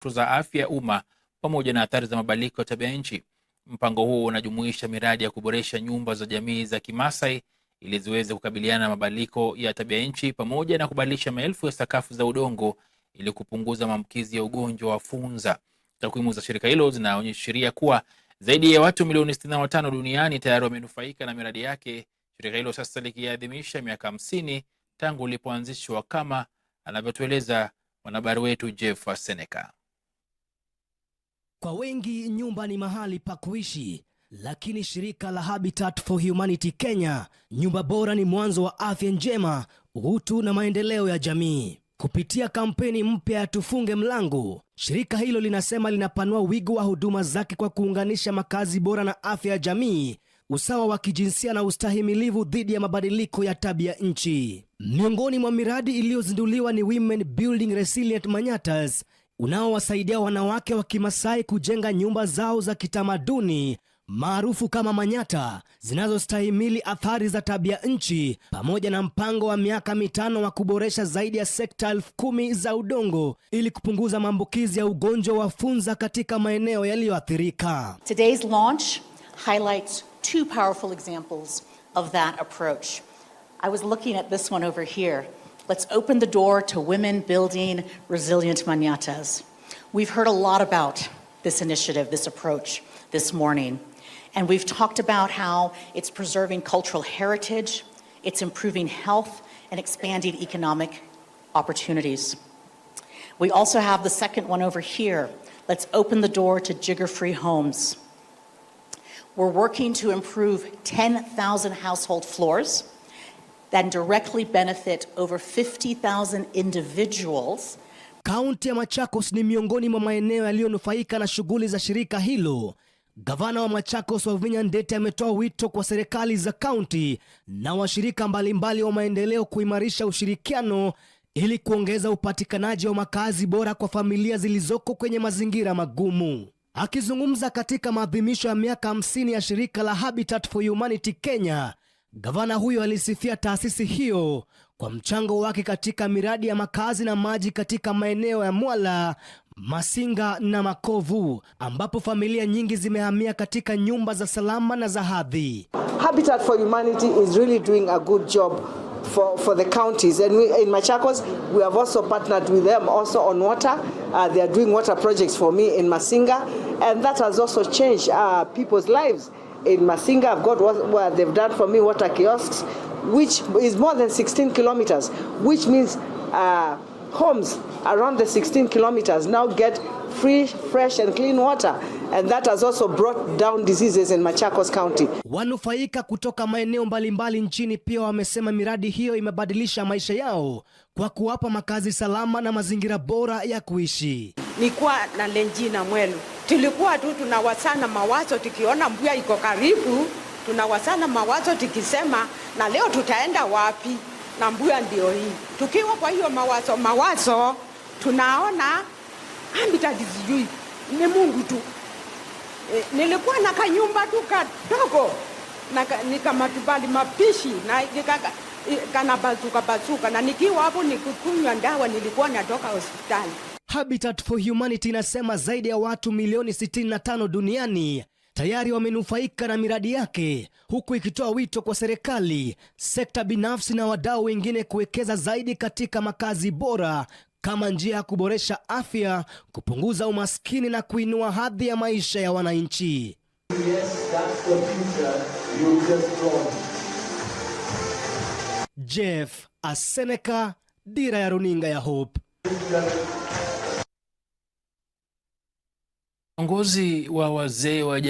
za afya ya umma pamoja na athari za mabadiliko ya tabia nchi. Mpango huu unajumuisha miradi ya kuboresha nyumba za jamii za Kimasai ili ziweze kukabiliana na mabadiliko ya tabia nchi pamoja na kubadilisha maelfu ya sakafu za udongo ili kupunguza maambukizi ya ugonjwa wa funza. Takwimu za shirika hilo zinaonyesha kuwa zaidi ya watu milioni 65 duniani tayari wamenufaika na miradi yake. Shirika hilo sasa likiadhimisha miaka 50 tangu lilipoanzishwa, kama anavyotueleza mwanahabari wetu Jeff Seneka. Kwa wengi nyumba ni mahali pa kuishi, lakini shirika la Habitat for Humanity Kenya, nyumba bora ni mwanzo wa afya njema, utu na maendeleo ya jamii. Kupitia kampeni mpya ya tufunge mlango, shirika hilo linasema linapanua wigo wa huduma zake kwa kuunganisha makazi bora na afya ya jamii, usawa wa kijinsia na ustahimilivu dhidi ya mabadiliko ya tabia nchi. Miongoni mwa miradi iliyozinduliwa ni Women Building Resilient Manyatas, unaowasaidia wanawake wa Kimasai kujenga nyumba zao za kitamaduni maarufu kama manyata zinazostahimili athari za tabia nchi, pamoja na mpango wa miaka 5 wa kuboresha zaidi ya sekta 10,000 za udongo ili kupunguza maambukizi ya ugonjwa wa funza katika maeneo yaliyoathirika. Today's launch highlights 2 powerful examples of that approach. I was looking at this one over here. Let's open the door to women building resilient manyatas. We've heard a lot about this initiative, this approach this morning. And we've talked about how it's preserving cultural heritage, it's improving health, and expanding economic opportunities. We also have the second one over here. Let's open the door to jigger-free homes. We're working to improve 10,000 household floors that directly benefit over 50,000 individuals. Kaunti ya Machakos ni miongoni mwa maeneo yaliyonufaika na shughuli za shirika hilo. Gavana wa Machakos Wavinya Ndeti ametoa wito kwa serikali za kaunti na washirika mbalimbali wa maendeleo kuimarisha ushirikiano ili kuongeza upatikanaji wa makazi bora kwa familia zilizoko kwenye mazingira magumu. Akizungumza katika maadhimisho ya miaka 50 ya shirika la Habitat for Humanity Kenya, gavana huyo alisifia taasisi hiyo kwa mchango wake katika miradi ya makazi na maji katika maeneo ya Mwala, Masinga na Makovu, ambapo familia nyingi zimehamia katika nyumba za salama na za hadhi. Habitat for Humanity is really doing a good job for the counties, and in Machakos we have also partnered with them also on water. They are doing water projects for me in Masinga, and that has also changed people's lives. In Masinga, I've got what they've done for me, water kiosks, which is more than 16 kilometers, which means homes around the 16 kilometers now get free, fresh and clean water, and that has also brought down diseases in Machakos County. Wanufaika kutoka maeneo mbalimbali nchini pia wamesema miradi hiyo imebadilisha maisha yao kwa kuwapa makazi salama na mazingira bora ya kuishi. Nikuwa na Lenjina Mwelu, tulikuwa tu tunawasana mawazo, tukiona Mbuya iko karibu tunawasana mawazo tukisema na leo tutaenda wapi, na Mbuya ndio hii. Tukiwa kwa hiyo mawazo tunaona Habitat sijui ni Mungu tu. Nilikuwa na kanyumba tu kadogo nika matubali mapishi na kana bazuka na nikiwa hapo nikukunywa dawa nilikuwa natoka hospitali. Habitat for Humanity inasema zaidi ya watu milioni 65 duniani tayari wamenufaika na miradi yake, huku ikitoa wito kwa serikali, sekta binafsi na wadau wengine kuwekeza zaidi katika makazi bora kama njia ya kuboresha afya, kupunguza umaskini na kuinua hadhi ya maisha ya wananchi. Yes, that's the future you just drawn. Jeff Seneka, Dira ya Runinga ya Hope. Kiongozi wa wazee wa